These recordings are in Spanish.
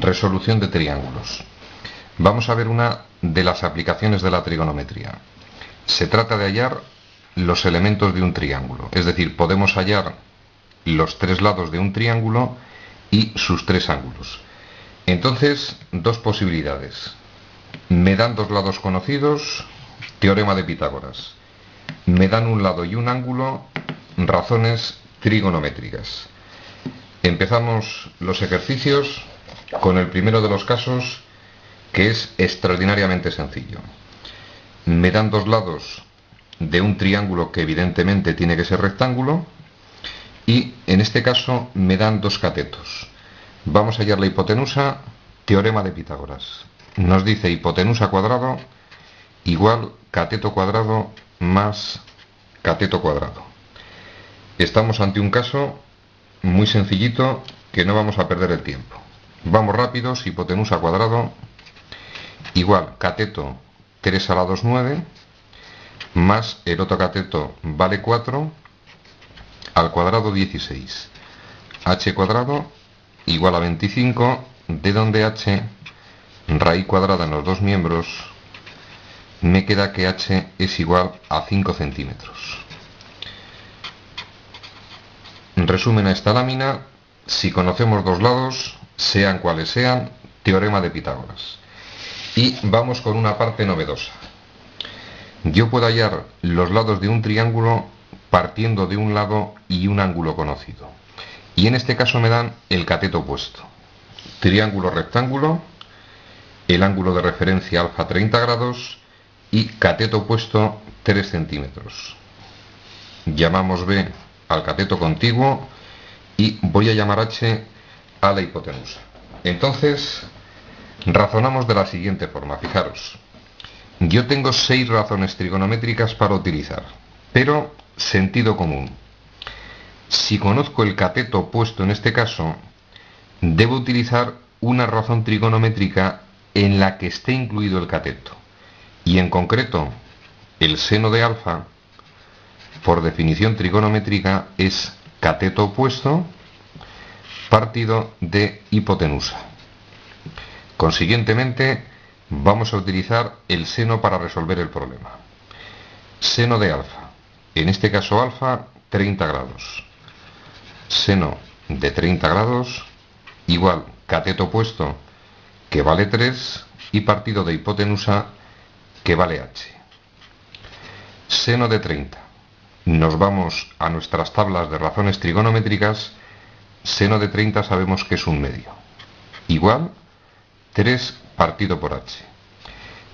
Resolución de triángulos. Vamos a ver una de las aplicaciones de la trigonometría. Se trata de hallar los elementos de un triángulo, es decir, podemos hallar los tres lados de un triángulo y sus tres ángulos. Entonces, dos posibilidades. Me dan dos lados conocidos, teorema de Pitágoras. Me dan un lado y un ángulo, razones trigonométricas. Empezamos los ejercicios con el primero de los casos, que es extraordinariamente sencillo. Me dan dos lados de un triángulo que evidentemente tiene que ser rectángulo y en este caso me dan dos catetos. Vamos a hallar la hipotenusa, teorema de Pitágoras. Nos dice hipotenusa cuadrado igual cateto cuadrado más cateto cuadrado. Estamos ante un caso muy sencillito que no vamos a perder el tiempo. Vamos rápidos, hipotenusa cuadrado igual cateto 3 a la 2, 9, más el otro cateto vale 4, al cuadrado 16. H cuadrado igual a 25, de donde h, raíz cuadrada en los dos miembros, me queda que h es igual a 5 centímetros. En resumen a esta lámina, si conocemos dos lados, sean cuales sean, teorema de Pitágoras. Y vamos con una parte novedosa. Yo puedo hallar los lados de un triángulo partiendo de un lado y un ángulo conocido. Y en este caso me dan el cateto opuesto. Triángulo rectángulo, el ángulo de referencia alfa 30 grados y cateto opuesto 3 centímetros. Llamamos B al cateto contiguo y voy a llamar H a la hipotenusa. Entonces, razonamos de la siguiente forma. Fijaros, yo tengo 6 razones trigonométricas para utilizar, pero sentido común. Si conozco el cateto opuesto en este caso, debo utilizar una razón trigonométrica en la que esté incluido el cateto. Y en concreto, el seno de alfa, por definición trigonométrica, es cateto opuesto partido de hipotenusa. Consiguientemente, vamos a utilizar el seno para resolver el problema. Seno de alfa, en este caso alfa, 30 grados. Seno de 30 grados igual cateto opuesto, que vale 3, y partido de hipotenusa, que vale h. Seno de 30. Nos vamos a nuestras tablas de razones trigonométricas. Seno de 30 sabemos que es un medio. Igual 3 partido por h.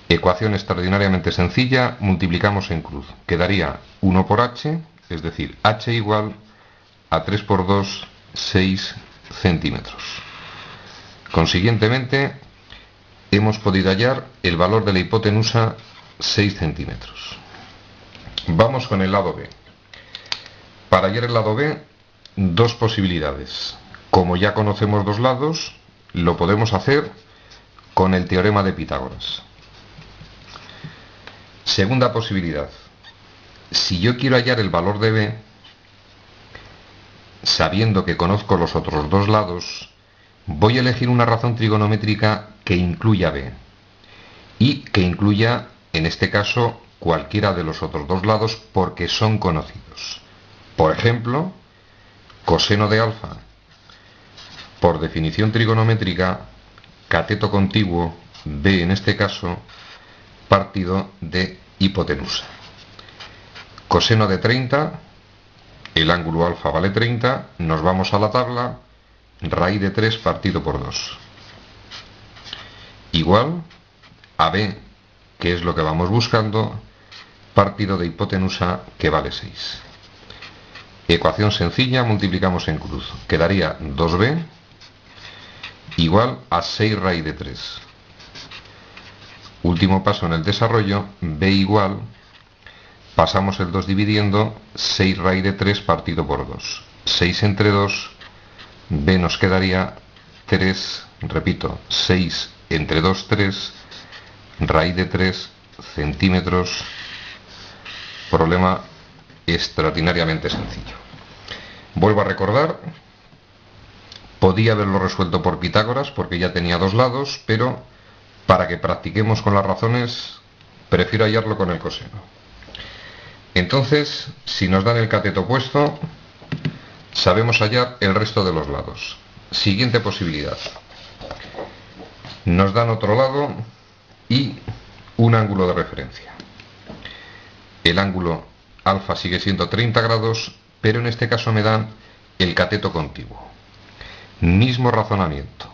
Ecuación extraordinariamente sencilla, multiplicamos en cruz. Quedaría 1 por h, es decir, h igual a 3 por 2, 6 centímetros. Consiguientemente, hemos podido hallar el valor de la hipotenusa 6 centímetros. Vamos con el lado B. Para hallar el lado B, dos posibilidades. Como ya conocemos dos lados, lo podemos hacer con el teorema de Pitágoras. Segunda posibilidad. Si yo quiero hallar el valor de B, sabiendo que conozco los otros dos lados, voy a elegir una razón trigonométrica que incluya B y que incluya, en este caso, cualquiera de los otros dos lados porque son conocidos. Por ejemplo, coseno de alfa, por definición trigonométrica, cateto contiguo, B en este caso, partido de hipotenusa. Coseno de 30, el ángulo alfa vale 30, nos vamos a la tabla, raíz de 3 partido por 2. Igual a B, que es lo que vamos buscando, partido de hipotenusa, que vale 6. Ecuación sencilla, multiplicamos en cruz. Quedaría 2b igual a 6 raíz de 3. Último paso en el desarrollo, b igual, pasamos el 2 dividiendo, 6 raíz de 3 partido por 2. 6 entre 2, b nos quedaría 3, repito, 6 entre 2, 3, raíz de 3 centímetros. Problema extraordinariamente sencillo. Vuelvo a recordar, Podía haberlo resuelto por Pitágoras porque ya tenía dos lados, pero para que practiquemos con las razones, prefiero hallarlo con el coseno. Entonces, si nos dan el cateto opuesto, sabemos hallar el resto de los lados. Siguiente posibilidad. Nos dan otro lado y un ángulo de referencia. El ángulo alfa sigue siendo 30 grados, pero en este caso me dan el cateto contiguo. Mismo razonamiento.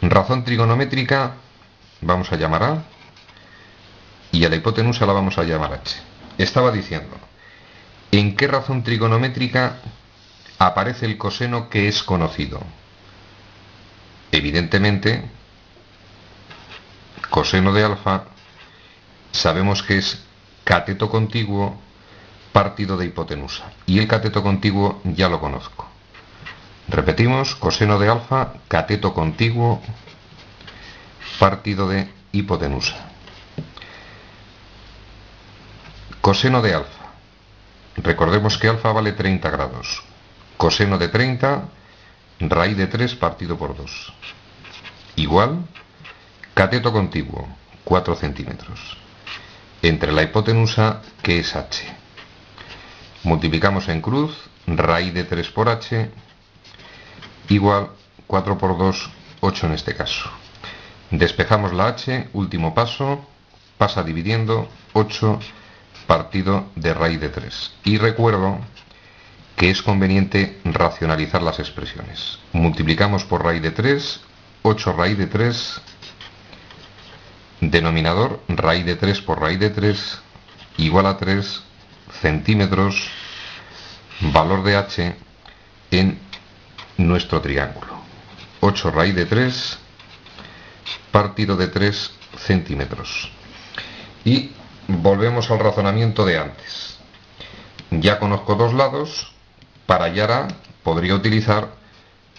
Razón trigonométrica vamos a llamar A y a la hipotenusa la vamos a llamar H. Estaba diciendo, ¿en qué razón trigonométrica aparece el coseno que es conocido? Evidentemente, coseno de alfa sabemos que es cateto contiguo partido de hipotenusa. Y el cateto contiguo ya lo conozco. Repetimos, coseno de alfa, cateto contiguo partido de hipotenusa. Coseno de alfa. Recordemos que alfa vale 30 grados. Coseno de 30, raíz de 3 partido por 2. Igual, cateto contiguo, 4 centímetros. Entre la hipotenusa, que es h. Multiplicamos en cruz, raíz de 3 por h, igual 4 por 2, 8 en este caso. Despejamos la h, último paso, pasa dividiendo 8 partido de raíz de 3. Y recuerdo que es conveniente racionalizar las expresiones. Multiplicamos por raíz de 3, 8 raíz de 3, denominador raíz de 3 por raíz de 3, igual a 3 centímetros, valor de h en nuestro triángulo. 8 raíz de 3 partido de 3 centímetros. Y volvemos al razonamiento de antes. Ya conozco dos lados, para hallar A podría utilizar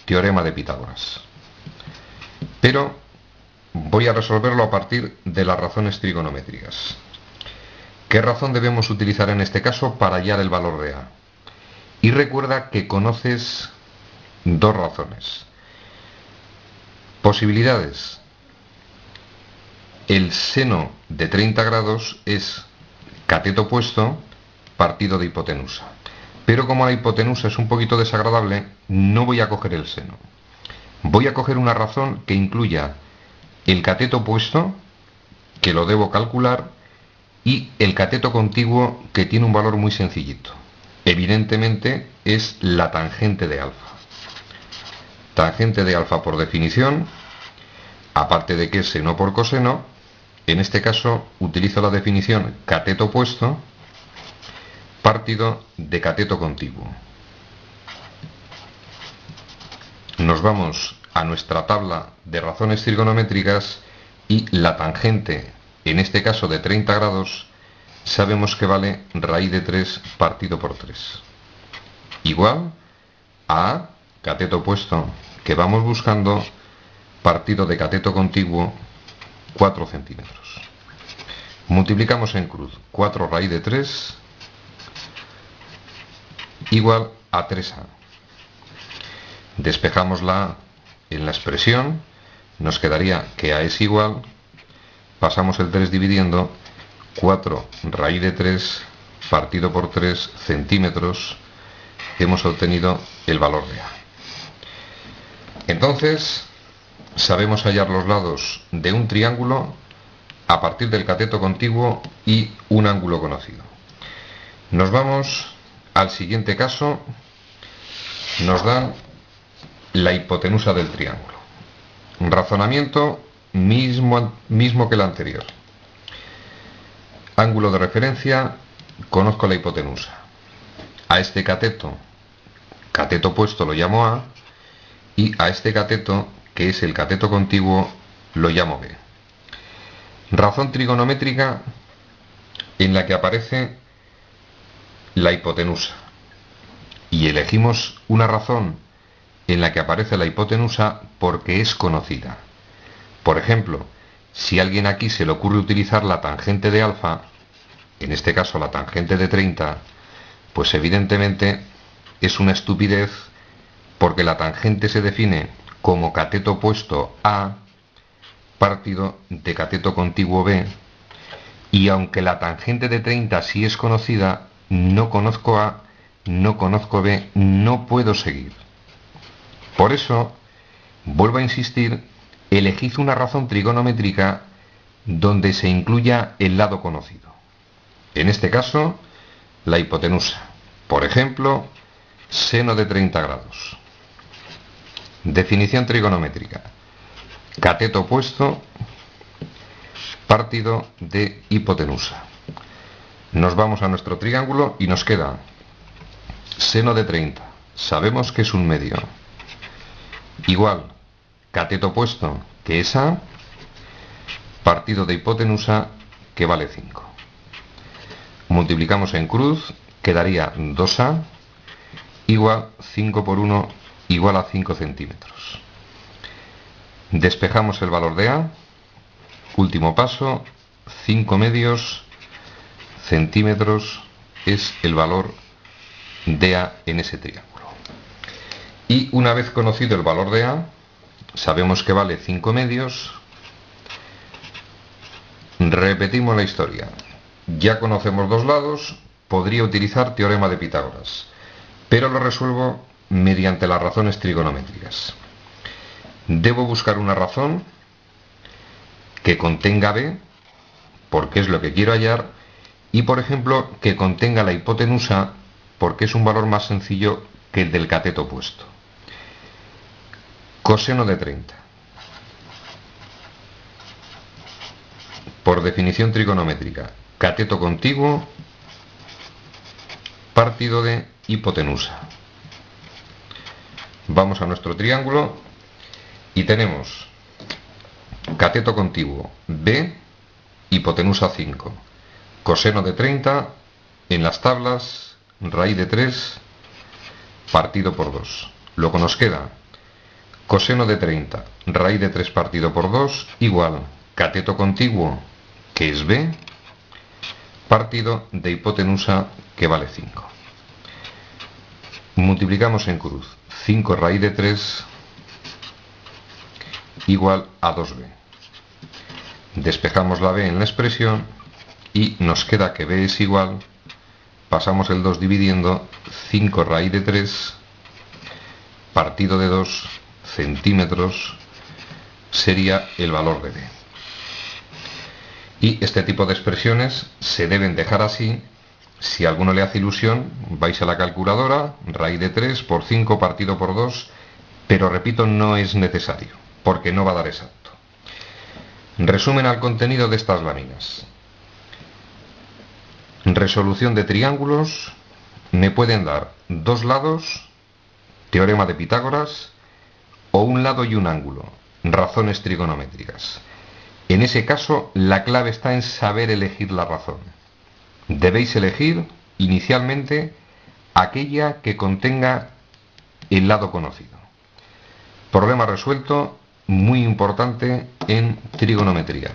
teorema de Pitágoras. Pero voy a resolverlo a partir de las razones trigonométricas. ¿Qué razón debemos utilizar en este caso para hallar el valor de A? Y recuerda que conoces dos razones. Posibilidades. El seno de 30 grados es cateto opuesto partido de hipotenusa. Pero como la hipotenusa es un poquito desagradable, no voy a coger el seno. Voy a coger una razón que incluya el cateto opuesto, que lo debo calcular, y el cateto contiguo, que tiene un valor muy sencillito. Evidentemente es la tangente de alfa. Tangente de alfa por definición, aparte de que es seno por coseno, en este caso utilizo la definición cateto opuesto partido de cateto contiguo. Nos vamos a nuestra tabla de razones trigonométricas y la tangente, en este caso de 30 grados, sabemos que vale raíz de 3 partido por 3. Igual a cateto opuesto que vamos buscando partido de cateto contiguo 4 centímetros. Multiplicamos en cruz 4 raíz de 3 igual a 3a. Despejamos la a en la expresión, nos quedaría que a es igual, pasamos el 3 dividiendo 4 raíz de 3 partido por 3 centímetros, hemos obtenido el valor de a. Entonces, sabemos hallar los lados de un triángulo a partir del cateto contiguo y un ángulo conocido. Nos vamos al siguiente caso. Nos dan la hipotenusa del triángulo. Un razonamiento mismo que el anterior. Ángulo de referencia, conozco la hipotenusa. A este cateto opuesto lo llamo A, y a este cateto, que es el cateto contiguo, lo llamo B. Razón trigonométrica en la que aparece la hipotenusa. Y elegimos una razón en la que aparece la hipotenusa porque es conocida. Por ejemplo, si a alguien aquí se le ocurre utilizar la tangente de alfa, en este caso la tangente de 30, pues evidentemente es una estupidez porque la tangente se define como cateto opuesto A partido de cateto contiguo B, y aunque la tangente de 30 sí es conocida, no conozco A, no conozco B, no puedo seguir. Por eso, vuelvo a insistir, elegid una razón trigonométrica donde se incluya el lado conocido. En este caso, la hipotenusa. Por ejemplo, seno de 30 grados. Definición trigonométrica. Cateto opuesto partido de hipotenusa. Nos vamos a nuestro triángulo y nos queda seno de 30. Sabemos que es un medio. Igual, cateto opuesto, que es A, partido de hipotenusa, que vale 5. Multiplicamos en cruz, quedaría 2A, igual 5 por 1, igual a 5 centímetros. Despejamos el valor de A. Último paso, 5 medios centímetros es el valor de A en ese triángulo. Y una vez conocido el valor de A, sabemos que vale 5 medios. Repetimos la historia. Ya conocemos dos lados, podría utilizar teorema de Pitágoras, pero lo resuelvo mediante las razones trigonométricas. Debo buscar una razón que contenga B, porque es lo que quiero hallar, y por ejemplo que contenga la hipotenusa, porque es un valor más sencillo que el del cateto opuesto. Coseno de 30. Por definición trigonométrica, cateto contiguo partido de hipotenusa. Vamos a nuestro triángulo y tenemos cateto contiguo B, hipotenusa 5. Coseno de 30, en las tablas, raíz de 3 partido por 2. Luego nos queda coseno de 30, raíz de 3 partido por 2, igual cateto contiguo, que es B, partido de hipotenusa, que vale 5. Multiplicamos en cruz. 5 raíz de 3 igual a 2b. Despejamos la b en la expresión y nos queda que b es igual, pasamos el 2 dividiendo, 5 raíz de 3 partido de 2 centímetros sería el valor de b. Y este tipo de expresiones se deben dejar así. Si a alguno le hace ilusión, vais a la calculadora, raíz de 3 por 5 partido por 2, pero repito, no es necesario, porque no va a dar exacto. Resumen al contenido de estas láminas. Resolución de triángulos, me pueden dar dos lados, teorema de Pitágoras, o un lado y un ángulo, razones trigonométricas. En ese caso, la clave está en saber elegir la razón. Debéis elegir inicialmente aquella que contenga el lado conocido. Problema resuelto, muy importante en trigonometría.